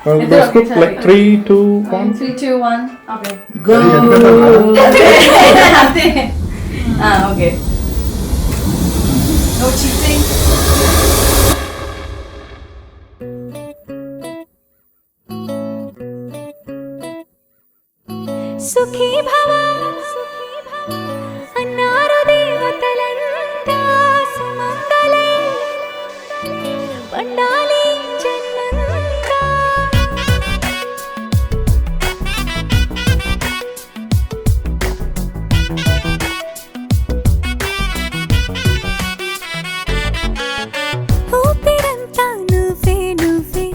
Let's put like 3, 2, 1. 3, 2, 1. Okay. Go. Okay. No cheating. సుఖీ భవ అన్నారు దేవతలంతా సుమంగళే పండాలి జన్మంతా ఊపిరంతా నువ్వే నువ్వే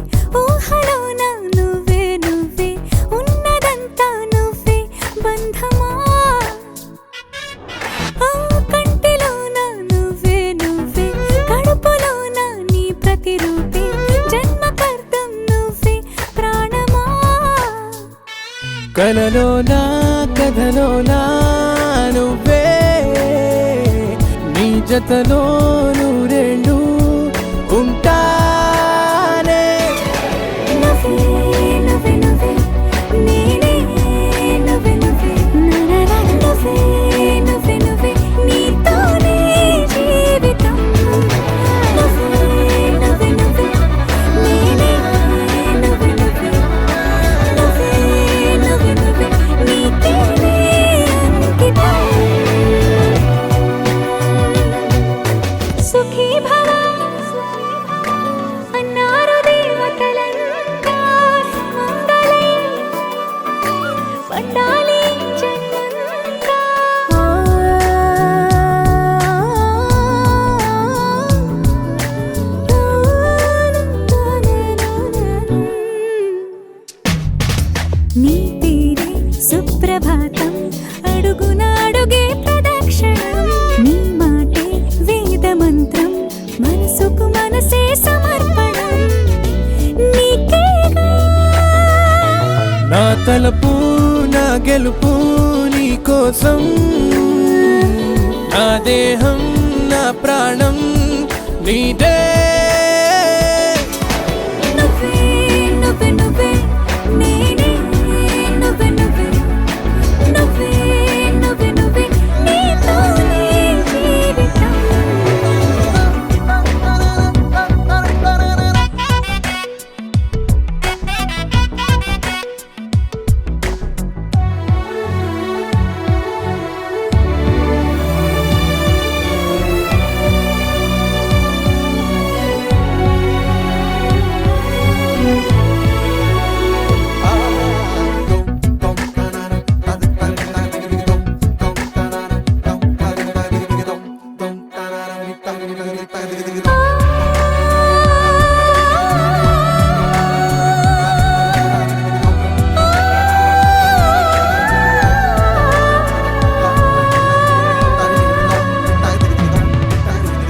ఊహలోన నువ్వే నువ్వే ఉన్నదంతా నువ్వే బంధమా ఆ కంటిలోన నువ్వే నువ్వే కడుపులోన నీ ప్రతిరూపే జన్మకర్తం నువ్వే ప్రాణమా కలలోనా కథలోనా నువ్వే నీ జతలో నూరేళ్ళు ఉంటానే నువ్వే నువ్వే నువ్వే నేనే నువ్వే నువ్వే నరరా నువ్వే నువ్వే నువ్వే నీతోనే జీవితం నువ్వే నువ్వే నువ్వే నేనే నువ్వే నువ్వే నువ్వే నువ్వే నువ్వే నీతోనే అంకితం సుఖీ భవ అన్నారు దేవతలంతా సుమంగళే పండాలి జన్మంతా నీ తీరే సుప్రభాతం అడుగున అడుగే ప్రదక్షిణం నీ మాటే వేదమంత్రం మనసుకు మనసే సమర్పణం నీకేగా నా తలపు నా గెలుపు నీ కోసం నా దేహం నా ప్రాణం నీదే నువ్వే నువ్వే నువ్వే నేనే నువ్వే నువ్వే నువ్వే నువ్వే నువ్వే నీతోనే జీవితం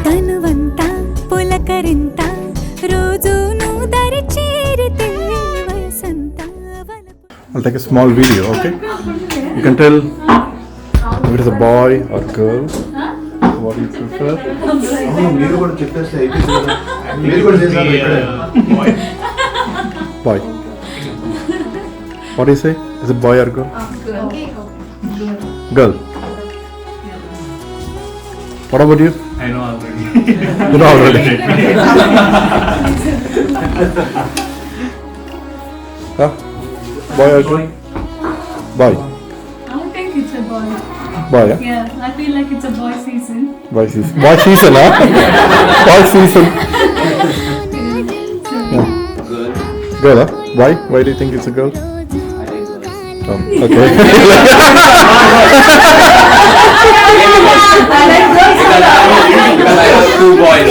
తనువంతా పులకరింత రోజు నువ్వు దరి చేరితే వయసంతా వలపు I'll take a small video, okay? You can tell if it is a boy or girl. What do you prefer? మీరు కూడా చెప్పేస్తే అయిపోయింది కదా. మీరు కూడా చేశారు ఇక్కడే. Boy. What do you say? Is it boy or girl? Girl. What about you? I know already. You know already. Huh? Boy or girl? Boy. I think it's a boy. Boy, yeah? Yeah, I feel like it's a boy season. Boy season. Boy season, huh? Boy season. Yeah. Girl. Girl, huh? Why? Why do you think it's a girl? I like girls. Okay. Because I have two boys.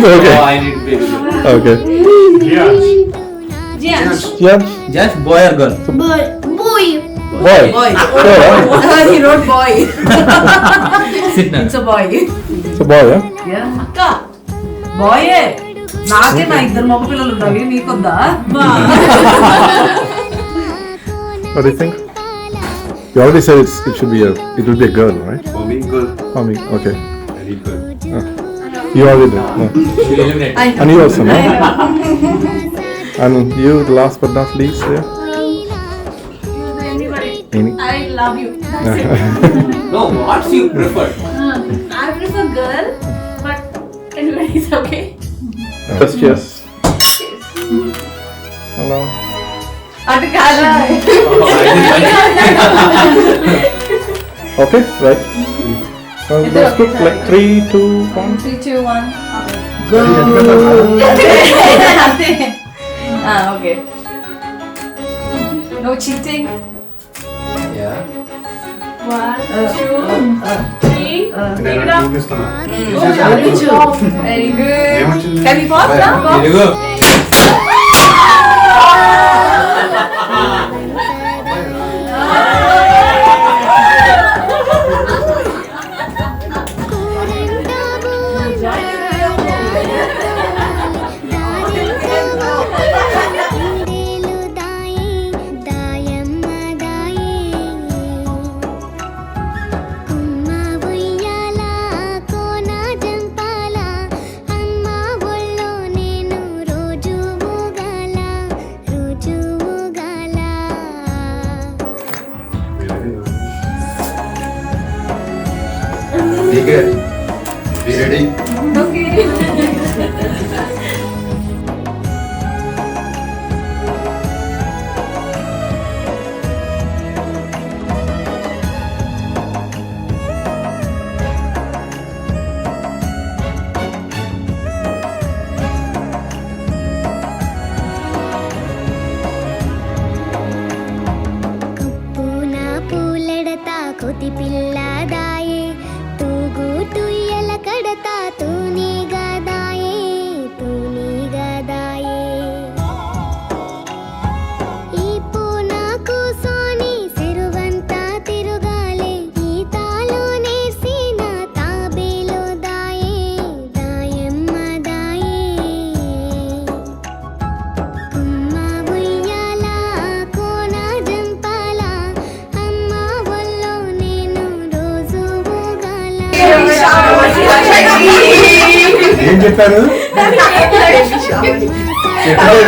Okay. So I need baby girl. Okay. Jian. Yeah. Just boy or girl? Boy. Boy. Sure, huh? He wrote boy. Sit now. It's a boy. It's a boy, yeah? Yeah. అక్క బాయే నాకే నా ఇద్దరు మగ పిల్లలు ఉండాలి నీకొద్దా What do you think? You already said it should be it will be a girl, right? For me, girl. For me, okay. I need girl. You already did. No. She eliminate. And you also, no? And you, the last but not least, yeah. Any? I love you. No, what's you prefer? I prefer girl, but anybody is okay. First, yes. Hello. అటు కాదా Okay, right. That's good. Like 3, 2, 1. 3, 2, 1. అంతే okay No cheating. Yeah. 1, 2, 3. నేను Pick it up. చూపిస్తున్నా. Very good. ఏమొచ్చింది? Can we pause now? Pause. Here you go. Okay. Be ready. Okay. కోతి పిల్లదాయే తూగు తుయ్యల కడతా తూని గదాయే ఈ పూన కూసోని సిరువంతా తిరుగాలే ఈ తాలో నేర్సిన తాబేలో దాయే దాయమ్మ దాయే కుమ్మ ఉయ్యాల కోన జంపాల అమ్మ ఒళ్ళో నేను రోజు ఊగాల ఏం చెప్పారు చెప్పారు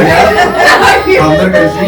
అందరు కలిసి